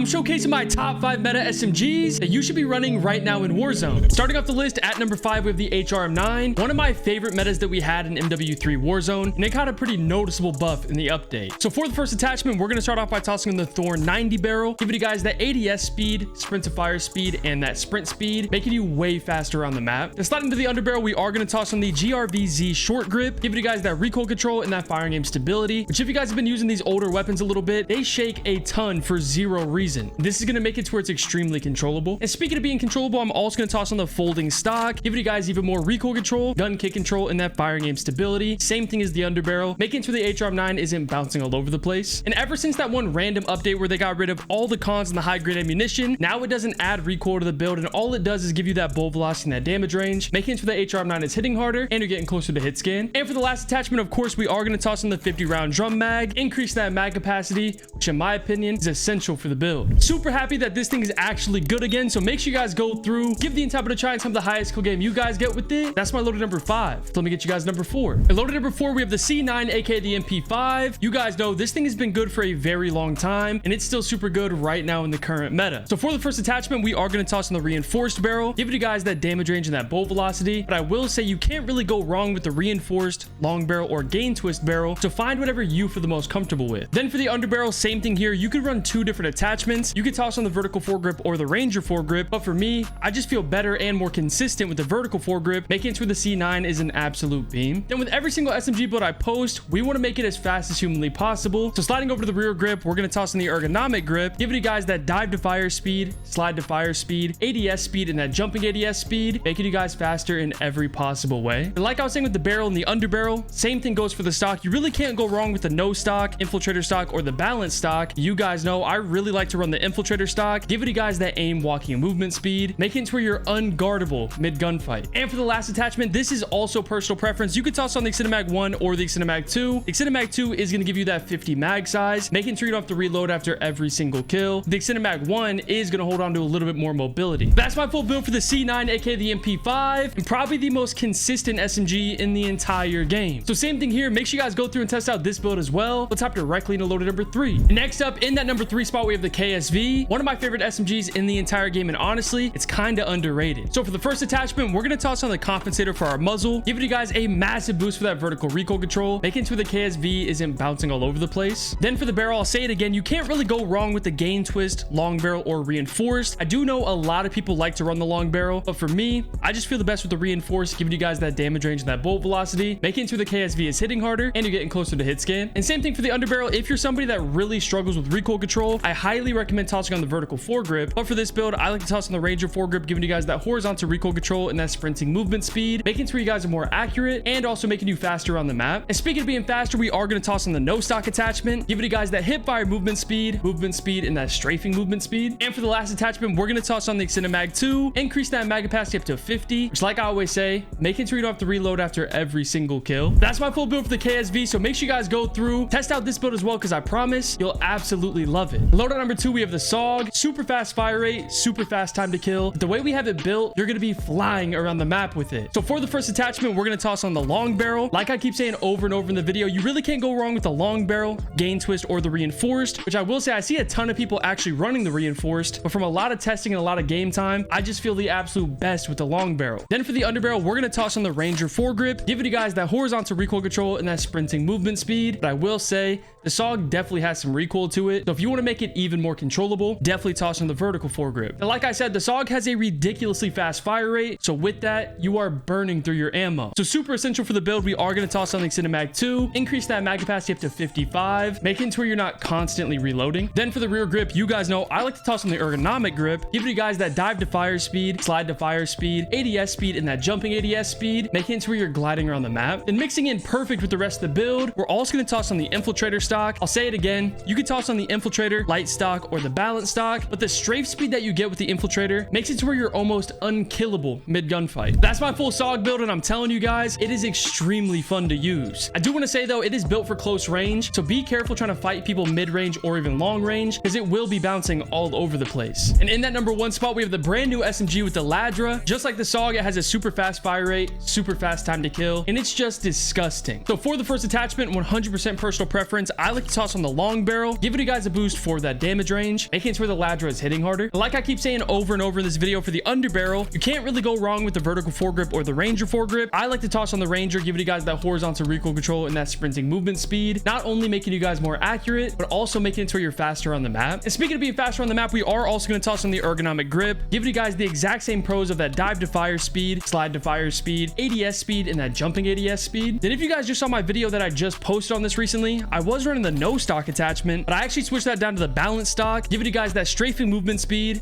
I'm showcasing my top 5 meta SMGs that you should be running right now in Warzone. Starting off the list at number 5, we have the HRM9, one of my favorite metas that we had in MW3 Warzone, and it got a pretty noticeable buff in the update. So for the first attachment, we're going to start off by tossing in the Thorn 90 barrel, giving you guys that ADS speed, sprint to fire speed, and that sprint speed, making you way faster on the map. Then sliding to the underbarrel, we are going to toss on the GRVZ short grip, giving you guys that recoil control and that firing aim stability, which if you guys have been using these older weapons a little bit, they shake a ton for zero reason. This is going to make it to where it's extremely controllable. And speaking of being controllable, I'm also going to toss on the folding stock, giving you guys even more recoil control, gun kick control, and that firing aim stability. Same thing as the underbarrel, making it so the HRM9 isn't bouncing all over the place. And ever since that one random update where they got rid of all the cons and the high grade ammunition, now it doesn't add recoil to the build, and all it does is give you that bullet velocity and that damage range, making it so the HRM9 is hitting harder and you're getting closer to hit scan. And for the last attachment, of course, we are going to toss in the 50 round drum mag, increase that mag capacity, which in my opinion is essential for the build. Super happy that this thing is actually good again, so make sure you guys go through, give the Intabit a try, and some of the highest kill game you guys get with it. That's my loaded number 5. So let me get you guys number 4. And loaded number 4, we have the C9, aka the MP5. You guys know this thing has been good for a very long time, and it's still super good right now in the current meta. So for the first attachment, we are going to toss in the reinforced barrel, giving you guys that damage range and that bolt velocity. But I will say you can't really go wrong with the reinforced, long barrel, or gain twist barrel, so find whatever you feel the most comfortable with. Then for the underbarrel, same thing here. You could run 2 different attachments. You could toss on the vertical foregrip or the ranger foregrip, but for me, I just feel better and more consistent with the vertical foregrip, making it to where the C9 is an absolute beam. Then with every single SMG build I post, we want to make it as fast as humanly possible. So sliding over to the rear grip, we're going to toss in the ergonomic grip, giving you guys that dive to fire speed, slide to fire speed, ADS speed, and that jumping ADS speed, making you guys faster in every possible way. And like I was saying with the barrel and the underbarrel, same thing goes for the stock. You really can't go wrong with the no stock, infiltrator stock, or the balance stock. You guys know I really like to run the infiltrator stock, giving you guys that aim, walking, and movement speed, making it to where you're unguardable mid gunfight. And for the last attachment, this is also personal preference. You could toss on the Extended 1 or the Extended 2. The Extended 2 is going to give you that 50 mag size, making sure you don't have to reload after every single kill. The Extended 1 is going to hold on to a little bit more mobility. That's my full build for the C9, aka the MP5, and probably the most consistent SMG in the entire game. So same thing here. Make sure you guys go through and test out this build as well. Let's hop directly into loaded number 3. Next up, in that number 3 spot, we have the KSV, one of my favorite SMGs in the entire game, and honestly, it's kind of underrated. So for the first attachment, we're going to toss on the compensator for our muzzle, giving you guys a massive boost for that vertical recoil control, making sure the KSV isn't bouncing all over the place. Then for the barrel, I'll say it again, you can't really go wrong with the gain twist, long barrel, or reinforced. I do know a lot of people like to run the long barrel, but for me, I just feel the best with the reinforced, giving you guys that damage range and that bolt velocity, making sure the KSV is hitting harder and you're getting closer to hit scan. And same thing for the underbarrel. If you're somebody that really struggles with recoil control, I highly recommend tossing on the vertical foregrip. But for this build, I like to toss on the ranger foregrip, giving you guys that horizontal recoil control and that sprinting movement speed, making sure you guys are more accurate and also making you faster on the map. And speaking of being faster, we are going to toss on the no stock attachment, giving you guys that hip fire movement speed, and that strafing movement speed. And for the last attachment, we're going to toss on the Extended Mag 2, increase that mag capacity up to 50, which like I always say, making sure you don't have to reload after every single kill. That's my full build for the KSV, so make sure you guys go through, test out this build as well, because I promise you'll absolutely love it. Loadout number 2, we have the SOG, super fast fire rate, super fast time to kill. The way we have it built, you're going to be flying around the map with it. So for the first attachment, we're going to toss on the long barrel. Like I keep saying over and over in the video, you really can't go wrong with the long barrel, gain twist, or the reinforced, which I will say I see a ton of people actually running the reinforced, but from a lot of testing and a lot of game time, I just feel the absolute best with the long barrel. Then for the underbarrel, we're going to toss on the ranger foregrip, giving you guys that horizontal recoil control and that sprinting movement speed. But I will say the SOG definitely has some recoil to it, so if you want to make it even more controllable, definitely toss on the vertical foregrip. And like I said, the SOG has a ridiculously fast fire rate, so with that, you are burning through your ammo. So super essential for the build, we are going to toss on the Extended Mag 2, increase that mag capacity up to 55, making it to where you're not constantly reloading. Then for the rear grip, you guys know I like to toss on the ergonomic grip, giving you guys that dive to fire speed, slide to fire speed, ADS speed, and that jumping ADS speed, making it to where you're gliding around the map. And mixing in perfect with the rest of the build, we're also going to toss on the infiltrator stock. I'll say it again, you can toss on the infiltrator, light stock, or the balance stock, but the strafe speed that you get with the infiltrator makes it to where you're almost unkillable mid gunfight. That's my full SOG build, and I'm telling you guys, it is extremely fun to use. I do want to say though, it is built for close range, so be careful trying to fight people mid range or even long range, because it will be bouncing all over the place. And in that number 1 spot, we have the brand new SMG with the Ladra. Just like the SOG, it has a super fast fire rate, super fast time to kill, and it's just disgusting. So for the first attachment, 100% personal preference, I like to toss on the long barrel, giving you guys a boost for that damage range, making it to where the Ladra is hitting harder. Like I keep saying over and over in this video, for the underbarrel, you can't really go wrong with the vertical foregrip or the Ranger foregrip. I like to toss on the Ranger, giving you guys that horizontal recoil control and that sprinting movement speed, not only making you guys more accurate, but also making it to where you're faster on the map. And speaking of being faster on the map, we are also going to toss on the ergonomic grip, giving you guys the exact same pros of that dive to fire speed, slide to fire speed, ADS speed, and that jumping ADS speed. Then if you guys just saw my video that I just posted on this recently, I was running the no stock attachment, but I actually switched that down to the balance stock, giving you guys that strafing movement speed,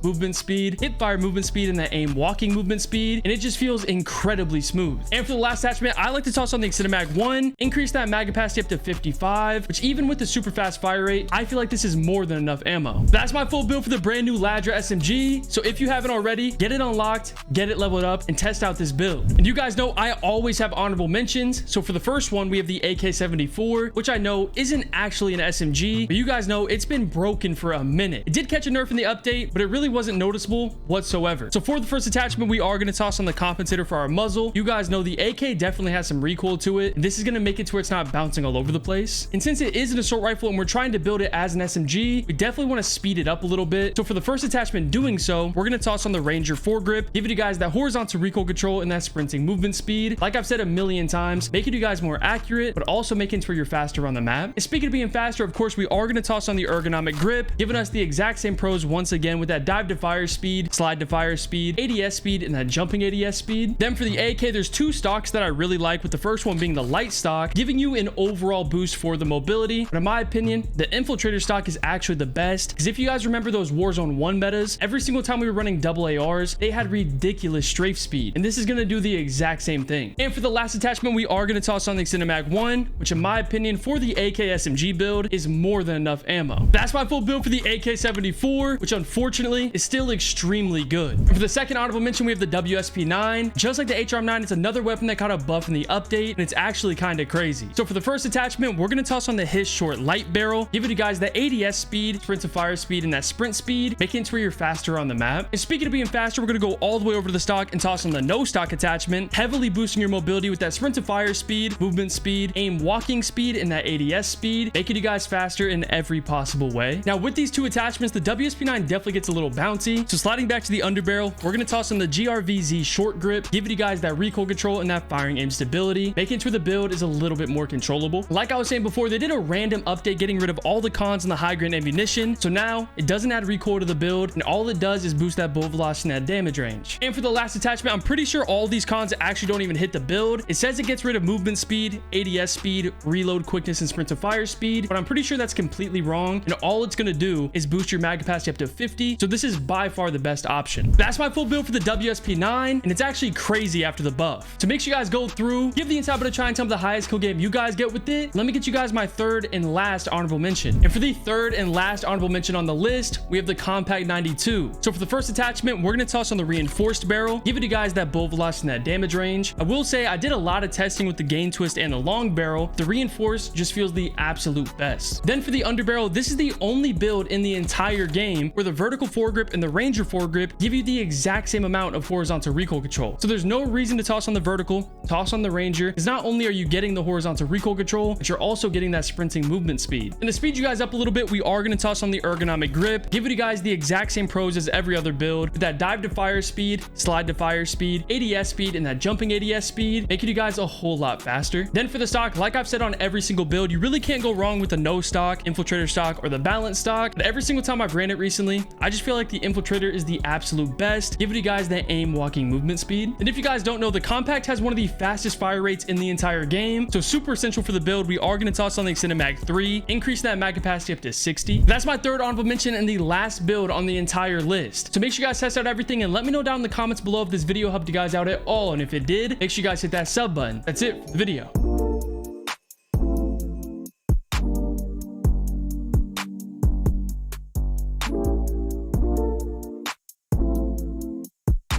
hip fire movement speed, and that aim walking movement speed, and it just feels incredibly smooth. And for the last attachment, I like to toss on the Extended Mag 1, increase that mag capacity up to 55, which even with the super fast fire rate, I feel like this is more than enough ammo. That's my full build for the brand new Ladra SMG. So if you haven't already, get it unlocked, get it leveled up, and test out this build. And you guys know I always have honorable mentions. So for the first one, we have the AK-74, which I know isn't actually an SMG, but you guys know it's been broken for a minute. It did catch a nerf in the update, but it really wasn't noticeable whatsoever. So for the first attachment, we are going to toss on the compensator for our muzzle. You guys know the AK definitely has some recoil to it, and this is going to make it to where it's not bouncing all over the place. And since it is an assault rifle and we're trying to build it as an SMG, we definitely want to speed it up a little bit. So for the first attachment doing so, we're going to toss on the Ranger foregrip, giving you guys that horizontal recoil control and that sprinting movement speed. Like I've said a million times, making you guys more accurate, but also making it where you're faster on the map. And speaking of being faster, of course, we are going to toss on the ergonomic grip, giving us the exact same pros once again with that dive to fire speed, slide to fire speed, ADS speed, and that jumping ADS speed. Then for the AK, there's two stocks that I really like, with the first one being the light stock, giving you an overall boost for the mobility. But in my opinion, the infiltrator stock is actually the best, because if you guys remember those Warzone 1 metas, every single time we were running double ARs, they had ridiculous strafe speed, and this is going to do the exact same thing. And for the last attachment, we are going to toss on the Extended Mag 1, which in my opinion for the AK SMG build is more than enough ammo. That's my full build for the AK-74, which unfortunately is still extremely good. And for the second honorable mention, we have the WSP9. Just like the HRM9, it's another weapon that got a buff in the update, and it's actually kind of crazy. So for the first attachment, we're going to toss on the His short light barrel, giving you guys the ADS speed, sprint to fire speed, and that sprint speed, making it to where you're faster on the map. And speaking of being faster, we're going to go all the way over to the stock and toss on the no stock attachment, heavily boosting your mobility with that sprint to fire speed, movement speed, aim walking speed, and that ADS speed, making you guys faster in every possible way. Now with these two attachments, the WSP9 definitely gets a little bouncy. So sliding back to the underbarrel, we're going to toss on the GRVZ short grip, giving you guys that recoil control and that firing aim stability, making it to where the build is a little bit more controllable. Like I was saying before, they did a random update getting rid of all the cons and the high grain ammunition. So now it doesn't add recoil to the build, and all it does is boost that bullet velocity and that damage range. And for the last attachment, I'm pretty sure all these cons actually don't even hit the build. It says it gets rid of movement speed, ADS speed, reload quickness, and sprint to fire speed, but I'm pretty sure that's completely wrong, and all it's going to do is boost your mag capacity up to 50. So this is by far the best option. That's my full build for the WSP9, and it's actually crazy after the buff. So make sure you guys go through, give the entire bit a try, and tell me the highest kill game you guys get with it. Let me get you guys my third and last honorable mention. And for the third and last honorable mention on the list, we have the Compact 92. So for the first attachment, we're going to toss on the reinforced barrel, giving you guys that bullet velocity and that damage range. I will say I did a lot of testing with the gain twist and the long barrel. The reinforced just feels the absolute best. Then for the underbarrel, this is the only build in the entire game where the vertical foregrip and the Ranger foregrip give you the exact same amount of horizontal recoil control. So there's no reason to toss on the vertical, toss on the Ranger, because not only are you getting the horizontal recoil control, but you're also getting that sprinting movement speed. And to speed you guys up a little bit, we are going to toss on the ergonomic grip, giving you guys the exact same pros as every other build, with that dive to fire speed, slide to fire speed, ADS speed, and that jumping ADS speed, making you guys a whole lot faster. Then for the stock, like I've said on every single build, you really can't go wrong with the no stock, infiltrator stock, or the balance stock. But every single time I've ran it recently, I just feel like the infiltrator is the absolute best, giving you guys that aim walking movement speed. And if you guys don't know, the compact has one of the fastest fire rates in the entire game, so super essential for the build. We are going to toss on the Extended Mag 3, increase that mag capacity up to 60. That's my third honorable mention and the last build on the entire list. So make sure you guys test out everything and let me know down in the comments below if this video helped you guys out at all, and if it did, make sure you guys hit that sub button. That's it for the video.